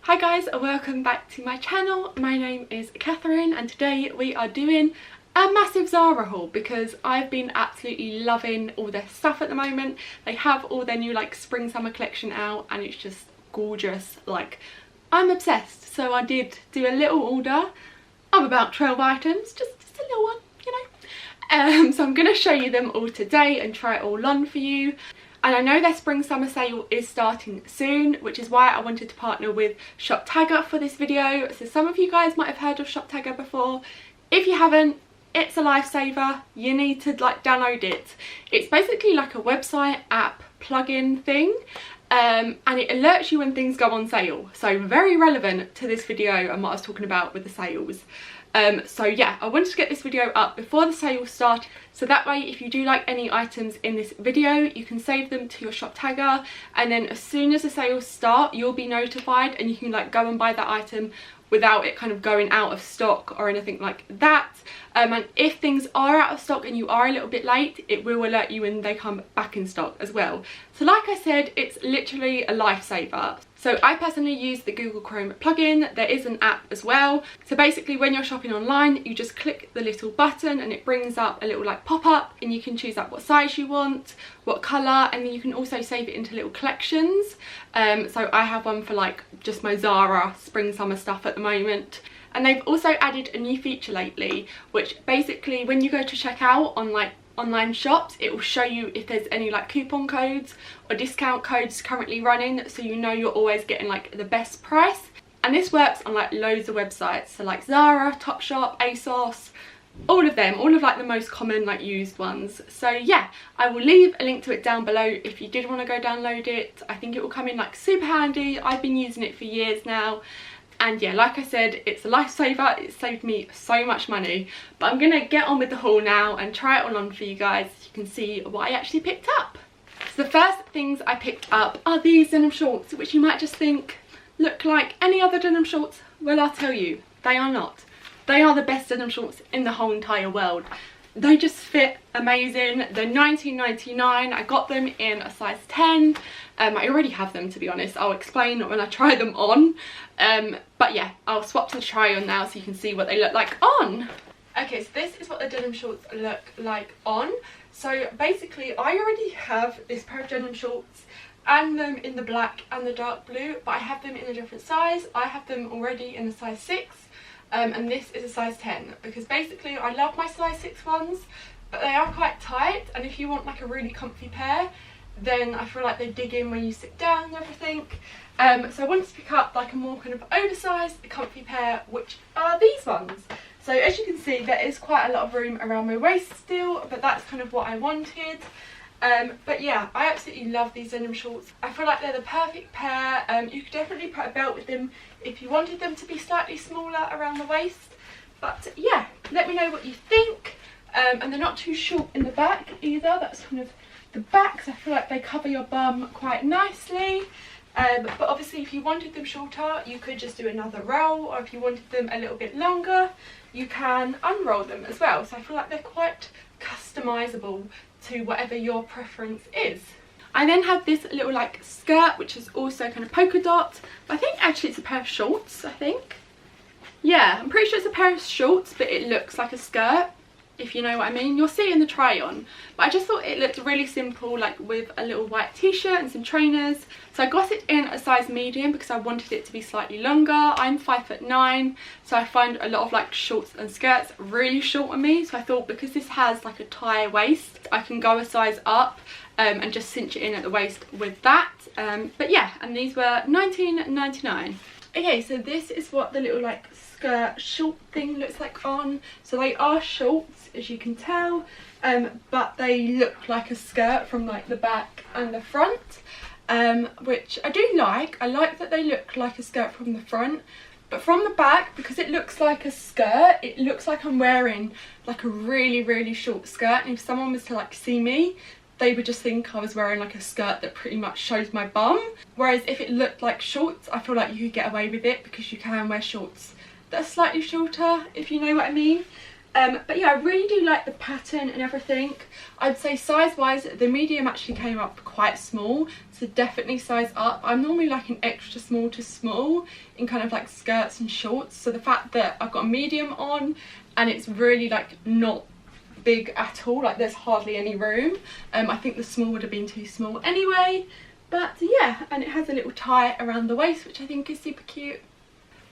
Hi guys, and welcome back to my channel. My name is Katherine and today we are doing a massive Zara haul because I've been absolutely loving all their stuff at the moment. They have all their new like spring summer collection out and it's just gorgeous. Like, I'm obsessed. So I did do a little order of about 12 items, just a little one, you know. So I'm going to show you them all today and try it all on for you. And I know their spring summer sale is starting soon, which is why I wanted to partner with ShopTagger for this video. So some of you guys might have heard of ShopTagger before. If you haven't, it's a lifesaver. You need to like download it. It's basically like a website app plugin thing. And it alerts you when things go on sale. So very relevant to this video and what I was talking about with the sales. So yeah, I wanted to get this video up before the sale starts, so that way if you do like any items in this video, you can save them to your ShopTagger, and then as soon as the sales start, you'll be notified and you can like go and buy that item without it kind of going out of stock or anything like that. And if things are out of stock and you are a little bit late, it will alert you when they come back in stock as well. So like I said, it's literally a lifesaver. So I personally use the Google Chrome plugin. There is an app as well. So basically when you're shopping online, you just click the little button and it brings up a little like pop-up and you can choose up what size you want, what colour, and then you can also save it into little collections. So I have one for like just my Zara spring summer stuff at the moment. And they've also added a new feature lately, which basically when you go to check out on like online shops, it will show you if there's any like coupon codes or discount codes currently running, so you know you're always getting like the best price. And this works on like loads of websites, so like Zara, Topshop, ASOS, all of them, all of like the most common like used ones. So yeah, I will leave a link to it down below if you did want to go download it. I think it will come in like super handy. I've been using it for years now. And yeah, like I said, it's a lifesaver. It saved me so much money. But I'm going to get on with the haul now and try it all on for you guys so you can see what I actually picked up. So the first things I picked up are these denim shorts, which you might just think look like any other denim shorts. Well, I'll tell you, they are not. They are the best denim shorts in the whole entire world. They just fit amazing. They're $19.99. I got them in a size 10. I already have them, to be honest. I'll explain when I try them on. But yeah, I'll swap to the try on now so you can see what they look like on. Okay, so this is what the denim shorts look like on. So basically, I already have this pair of denim shorts and them in the black and the dark blue, but I have them in a different size. I have them already in a size 6. And this is a size 10 because basically I love my size 6 ones, but they are quite tight, and if you want like a really comfy pair, then I feel like they dig in when you sit down and everything. So I wanted to pick up like a more kind of oversized comfy pair, which are these ones. So as you can see, there is quite a lot of room around my waist still, but that's kind of what I wanted. But yeah, I absolutely love these denim shorts. I feel like they're the perfect pair. You could definitely put a belt with them if you wanted them to be slightly smaller around the waist. But yeah, let me know what you think. And they're not too short in the back either. That's kind of the back, so I feel like they cover your bum quite nicely. But obviously if you wanted them shorter, you could just do another roll, or if you wanted them a little bit longer, you can unroll them as well. So I feel like they're quite customizable to whatever your preference is. I then have this little like skirt, which is also kind of polka dot. I think actually it's a pair of shorts, I think. Yeah, I'm pretty sure it's a pair of shorts, but it looks like a skirt, if you know what I mean. You'll see in the try on. But I just thought it looked really simple, like with a little white t-shirt and some trainers. So I got it in a size medium because I wanted it to be slightly longer. I'm 5'9", so I find a lot of like shorts and skirts really short on me. So I thought because this has like a tie waist, I can go a size up and just cinch it in at the waist with that. But yeah, and these were $19.99. Okay, so this is what the little like skirt short thing looks like on. So they are shorts, as you can tell, but they look like a skirt from like the back and the front, which I do like. I like that they look like a skirt from the front, but from the back, because it looks like a skirt, it looks like I'm wearing like a really short skirt, and if someone was to like see me, they would just think I was wearing like a skirt that pretty much shows my bum. Whereas if it looked like shorts, I feel like you could get away with it because you can wear shorts that are slightly shorter, if you know what I mean. But yeah, I really do like the pattern and everything. I'd say size wise the medium actually came up quite small, so definitely size up. I'm normally like an extra small to small in kind of like skirts and shorts, so the fact that I've got a medium on and it's really like not big at all, like there's hardly any room. I think the small would have been too small anyway, but yeah, and it has a little tie around the waist, which I think is super cute.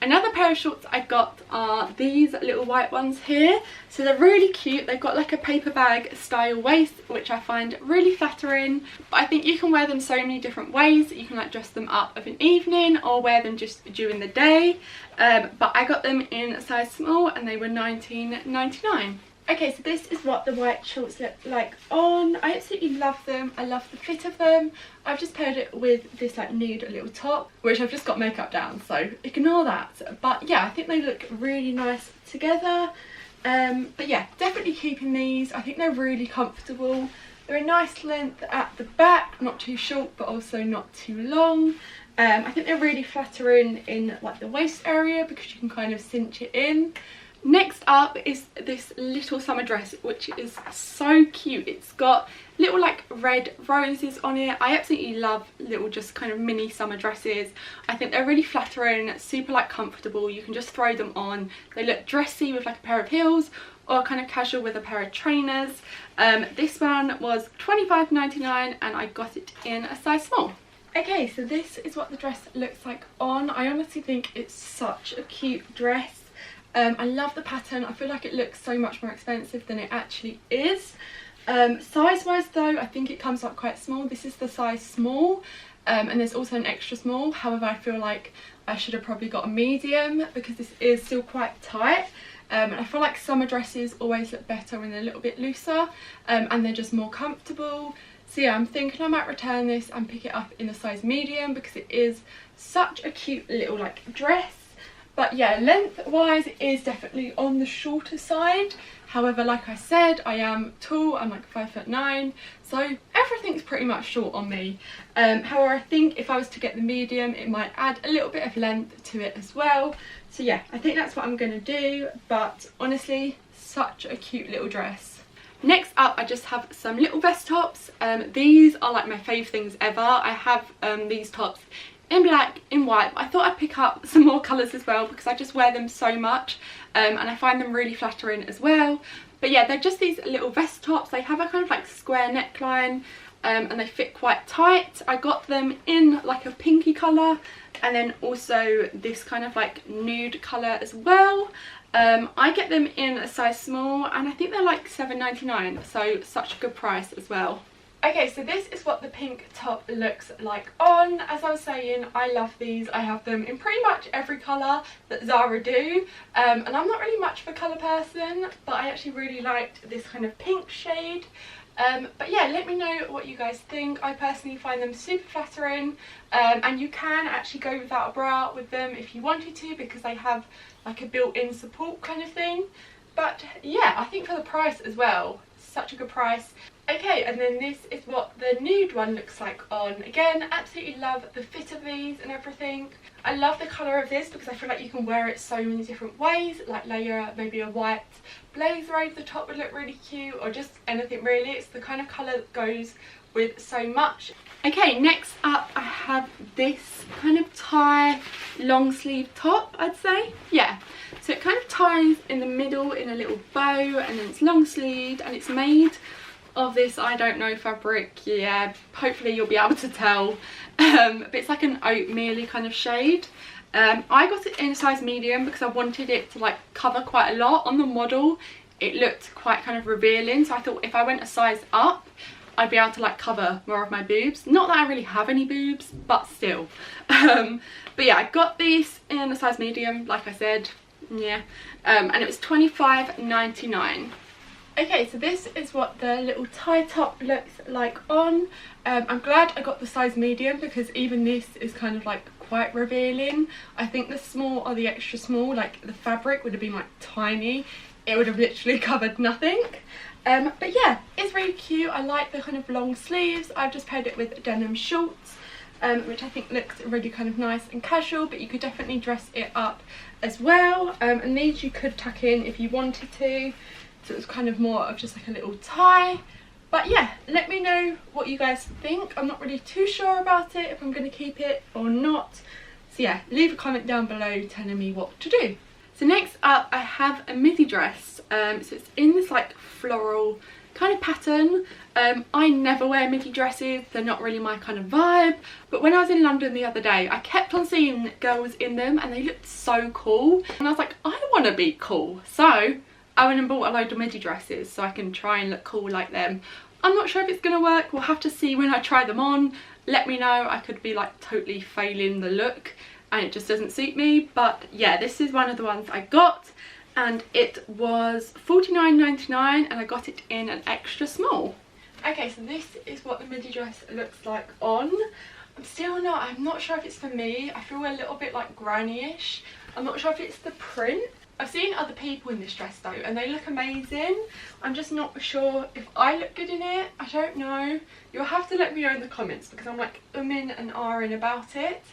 Another pair of shorts I got are these little white ones here. So they're really cute. They've got like a paper bag style waist, which I find really flattering. But I think you can wear them so many different ways. You can like dress them up of an evening or wear them just during the day. But I got them in a size small and they were $19.99. Okay, so this is what the white shorts look like on. I absolutely love them. I love the fit of them. I've just paired it with this like nude little top, which I've just got makeup down, so ignore that. But yeah, I think they look really nice together. But yeah, definitely keeping these. I think they're really comfortable. They're a nice length at the back, not too short but also not too long. I think they're really flattering in like the waist area because you can kind of cinch it in. Next up is this little summer dress, which is so cute. It's got little like red roses on it. I absolutely love little just kind of mini summer dresses. I think they're really flattering, super like comfortable. You can just throw them on. They look dressy with like a pair of heels or kind of casual with a pair of trainers. This one was $25.99 and I got it in a size small. Okay, so this is what the dress looks like on. I honestly think it's such a cute dress. I love the pattern. I feel like it looks so much more expensive than it actually is. Size wise though, I think it comes up quite small. This is the size small, and there's also an extra small. However, I feel like I should have probably got a medium because this is still quite tight. And I feel like summer dresses always look better when they're a little bit looser, and they're just more comfortable. So yeah, I'm thinking I might return this and pick it up in a size medium because it is such a cute little like dress. But yeah, length-wise it is definitely on the shorter side. However, like I said, I am tall, I'm like 5'9", so everything's pretty much short on me. However, I think if I was to get the medium, it might add a little bit of length to it as well. So yeah, I think that's what I'm going to do, but honestly, such a cute little dress. Next up, I just have some little vest tops. These are like my fave things ever. I have these tops in black, in white. I thought I'd pick up some more colours as well because I just wear them so much, and I find them really flattering as well. But yeah, they're just these little vest tops. They have a kind of like square neckline, and they fit quite tight. I got them in like a pinky colour and then also this kind of like nude colour as well. I get them in a size small and I think they're like $7.99, so such a good price as well. Okay, so this is what the pink top looks like on. As I was saying, I love these. I have them in pretty much every colour that Zara do. And I'm not really much of a colour person, but I actually really liked this kind of pink shade. But yeah, let me know what you guys think. I personally find them super flattering. And you can actually go without a bra with them if you wanted to because they have like a built-in support kind of thing. But yeah, I think for the price as well, such a good price. Okay, and then this is what the nude one looks like on. Again, absolutely love the fit of these and everything. I love the colour of this because I feel like you can wear it so many different ways, like layer maybe a white blazer over the top would look really cute, or just anything really. It's the kind of colour that goes with so much. Okay, next up I have this kind of tie long sleeve top, I'd say. Yeah, so it kind of ties in the middle in a little bow, and then it's long sleeved and it's made of this, I don't know, fabric. Yeah, hopefully you'll be able to tell, but it's like an oatmeal-y kind of shade. I got it in a size medium because I wanted it to like cover quite a lot. On the model it looked quite kind of revealing, so I thought if I went a size up I'd be able to like cover more of my boobs. Not that I really have any boobs, but still. But yeah, I got these in a size medium, like I said. Yeah, and it was $25.99. Okay, so this is what the little tie top looks like on. I'm glad I got the size medium because even this is kind of like quite revealing. I think the small or the extra small, like the fabric would have been like tiny. It would have literally covered nothing. But yeah, it's really cute. I like the kind of long sleeves. I've just paired it with denim shorts. which I think looks really kind of nice and casual, but you could definitely dress it up as well. And these you could tuck in if you wanted to, so it's kind of more of just like a little tie. But yeah, let me know what you guys think. I'm not really too sure about it, if I'm going to keep it or not. So yeah, leave a comment down below telling me what to do. So next up I have a midi dress. So it's in this like floral kind of pattern. I never wear midi dresses, they're not really my kind of vibe, but when I was in London the other day I kept on seeing girls in them and they looked so cool, and I was like, I want to be cool, so I went and bought a load of midi dresses so I can try and look cool like them. I'm not sure if it's going to work, we'll have to see when I try them on. Let me know, I could be like totally failing the look and it just doesn't suit me. But yeah, this is one of the ones I got and it was $49.99 and I got it in an extra small. Okay, so this is what the midi dress looks like on. I'm not sure if it's for me. I feel a little bit like granny-ish. I'm not sure if it's the print. I've seen other people in this dress though and they look amazing. I'm just not sure if I look good in it. I don't know. You'll have to let me know in the comments because I'm like umming and ahhing about it.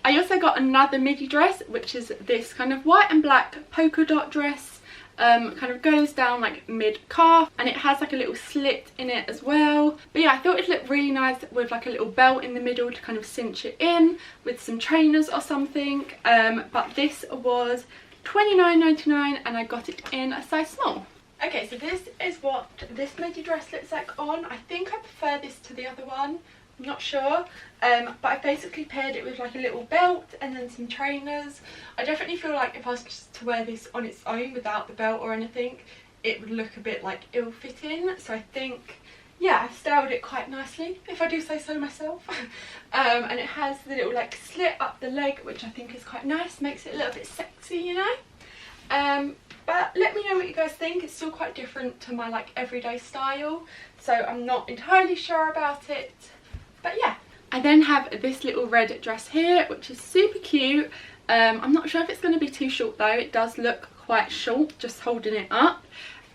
I also got another midi dress, which is this kind of white and black polka dot dress. Kind of goes down like mid-calf and it has like a little slit in it as well. But yeah, I thought it looked really nice with like a little belt in the middle to kind of cinch it in with some trainers or something. But this was $29.99 and I got it in a size small. Okay, so this is what this midi dress looks like on. I think I prefer this to the other one. I'm not sure, but I basically paired it with like a little belt and then some trainers. I definitely feel like if I was just to wear this on its own without the belt or anything, it would look a bit like ill-fitting. So I think, yeah, I've styled it quite nicely, if I do say so myself. And it has the little like slit up the leg, which I think is quite nice, makes it a little bit sexy, you know. But let me know what you guys think. It's still quite different to my like everyday style, so I'm not entirely sure about it. But yeah, I then have this little red dress here, which is super cute. I'm not sure if it's going to be too short though. It does look quite short, just holding it up.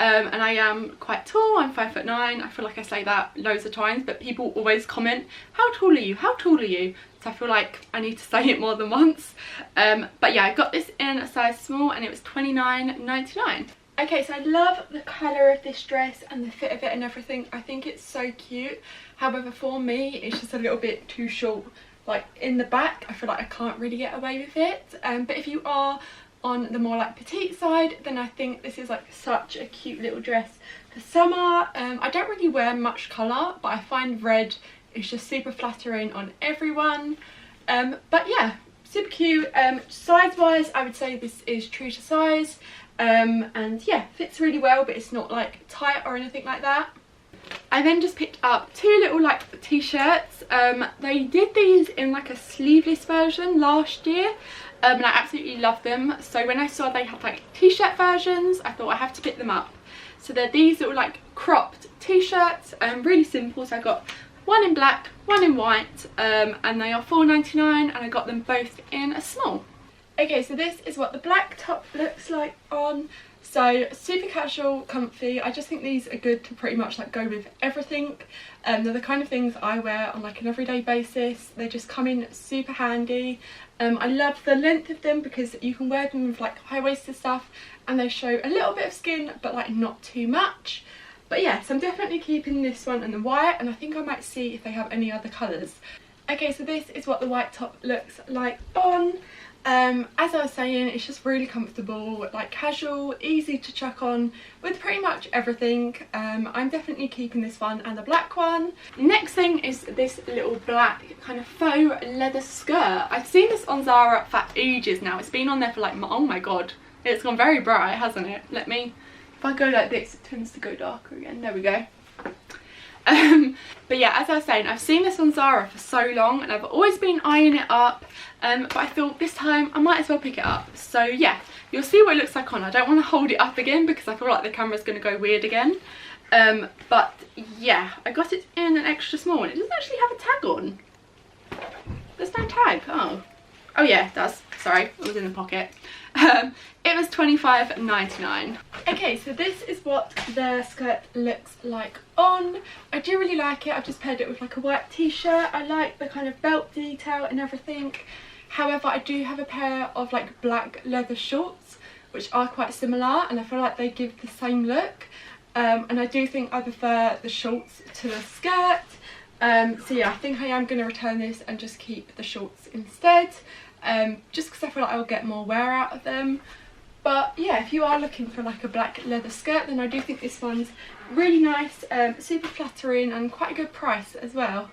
And I am quite tall, I'm 5'9". I feel like I say that loads of times, but people always comment, how tall are you? How tall are you? So I feel like I need to say it more than once. But yeah, I got this in a size small and it was $29.99. Okay, so I love the colour of this dress and the fit of it and everything. I think it's so cute. However, for me, it's just a little bit too short. Like in the back, I feel like I can't really get away with it. But if you are on the more like petite side, then I think this is like such a cute little dress for summer. I don't really wear much colour, but I find red is just super flattering on everyone. But yeah, super cute. Size wise, I would say this is true to size. And yeah, fits really well, but it's not like tight or anything like that. I then just picked up two little like t-shirts. They did these in like a sleeveless version last year, and I absolutely love them. So when I saw they had like t-shirt versions, I thought I have to pick them up. So they're these little like cropped t-shirts, really simple. So I got one in black, one in white, and they are $4.99 and I got them both in a small. Okay, so this is what the black top looks like on. So super casual, comfy. I just think these are good to pretty much like go with everything. They're the kind of things I wear on like an everyday basis. They just come in super handy. I love the length of them because you can wear them with like high-waisted stuff and they show a little bit of skin but like not too much. But yeah, so I'm definitely keeping this one and the white, and I think I might see if they have any other colours. Okay, so this is what the white top looks like on. As I was saying, it's just really comfortable, like casual, easy to chuck on with pretty much everything. I'm definitely keeping this one and the black one. Next thing is this little black kind of faux leather skirt. I've seen this on Zara for ages now. It's been on there for like, oh my god, it's gone very bright, hasn't it? If I go like this, it tends to go darker again. There we go. But yeah, as I was saying, I've seen this on Zara for so long and I've always been eyeing it up, but I thought this time I might as well pick it up. So yeah, you'll see what it looks like on. I don't want to hold it up again because I feel like the camera's going to go weird again. But yeah, I got it in an extra small and it doesn't actually have a tag on. There's no tag. Oh yeah, it does. Sorry, it was in the pocket. It was $25.99. Okay, so this is what the skirt looks like on. I do really like it. I've just paired it with like a white t-shirt. I like the kind of belt detail and everything. However, I do have a pair of like black leather shorts which are quite similar, and I feel like they give the same look. And I do think I prefer the shorts to the skirt. So yeah, I think I am going to return this and just keep the shorts instead. Just because I feel like I'll get more wear out of them. But yeah, if you are looking for like a black leather skirt, then I do think this one's really nice, super flattering and quite a good price as well.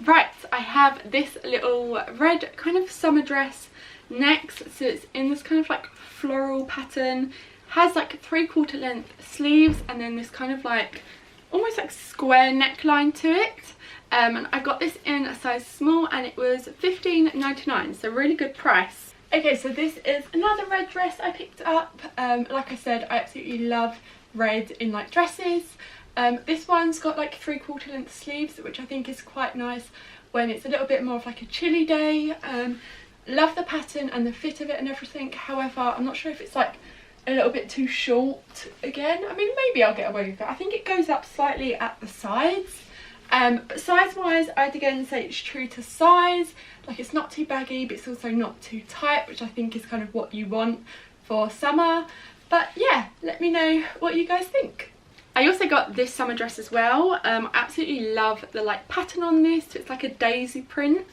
Right, I have this little red kind of summer dress next. So it's in this kind of like floral pattern, has like 3/4 length sleeves, and then this kind of like almost like square neckline to it. And I got this in a size small and it was $15.99, so really good price. Okay, so this is another red dress I picked up. Like I said, I absolutely love red in like dresses. This one's got like 3/4 length sleeves, which I think is quite nice when it's a little bit more of like a chilly day. Love the pattern and the fit of it and everything. However, I'm not sure if it's like a little bit too short again. I mean, maybe I'll get away with it. I think it goes up slightly at the sides. But size wise, I'd again say it's true to size. Like, it's not too baggy, but it's also not too tight, which I think is kind of what you want for summer. But yeah, let me know what you guys think. I also got this summer dress as well. I absolutely love the like pattern on this. So it's like a daisy print.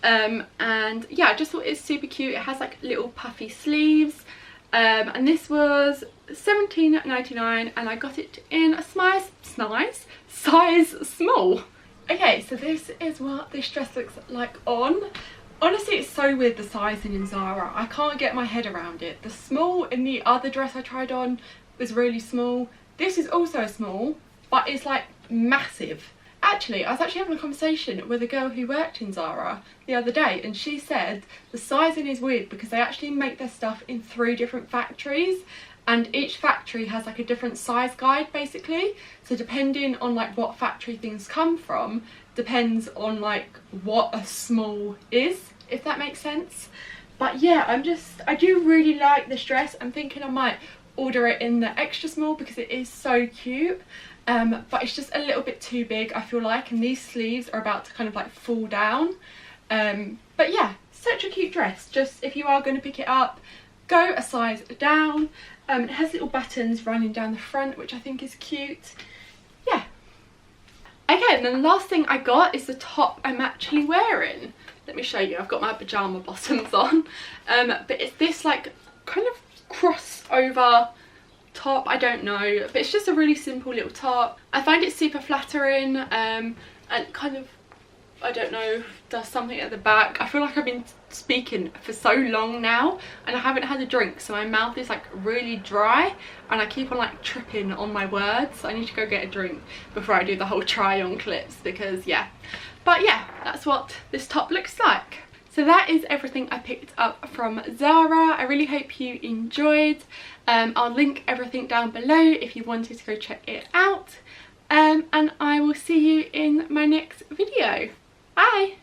And yeah, I just thought it's super cute. It has like little puffy sleeves. And this was $17.99 and I got it in a size small. Okay, so this is what this dress looks like on. Honestly, it's so weird, the sizing in Zara. I can't get my head around it. The small in the other dress I tried on was really small. This is also small, but it's like massive. Actually, I was actually having a conversation with a girl who worked in Zara the other day, and she said the sizing is weird because they actually make their stuff in 3 different factories, and each factory has like a different size guide basically. So depending on like what factory things come from, depends on like what a small is, if that makes sense. But yeah, I do really like this dress. I'm thinking I might order it in the extra small because it is so cute. But it's just a little bit too big, I feel like, and these sleeves are about to kind of like fall down. But yeah, such a cute dress. Just if you are going to pick it up, go a size down. It has little buttons running down the front, which I think is cute. Yeah. Okay, and then the last thing I got is the top I'm actually wearing. Let me show you. I've got my pyjama bottoms on. But it's this like kind of crossover top, I don't know, but it's just a really simple little top. I find it super flattering, and kind of, I don't know, does something at the back. I feel like I've been speaking for so long now and I haven't had a drink, so my mouth is like really dry and I keep on like tripping on my words. So I need to go get a drink before I do the whole try on clips, because yeah. But yeah, that's what this top looks like. So that is everything I picked up from Zara. I really hope you enjoyed. I'll link everything down below if you wanted to go check it out. And I will see you in my next video. Bye!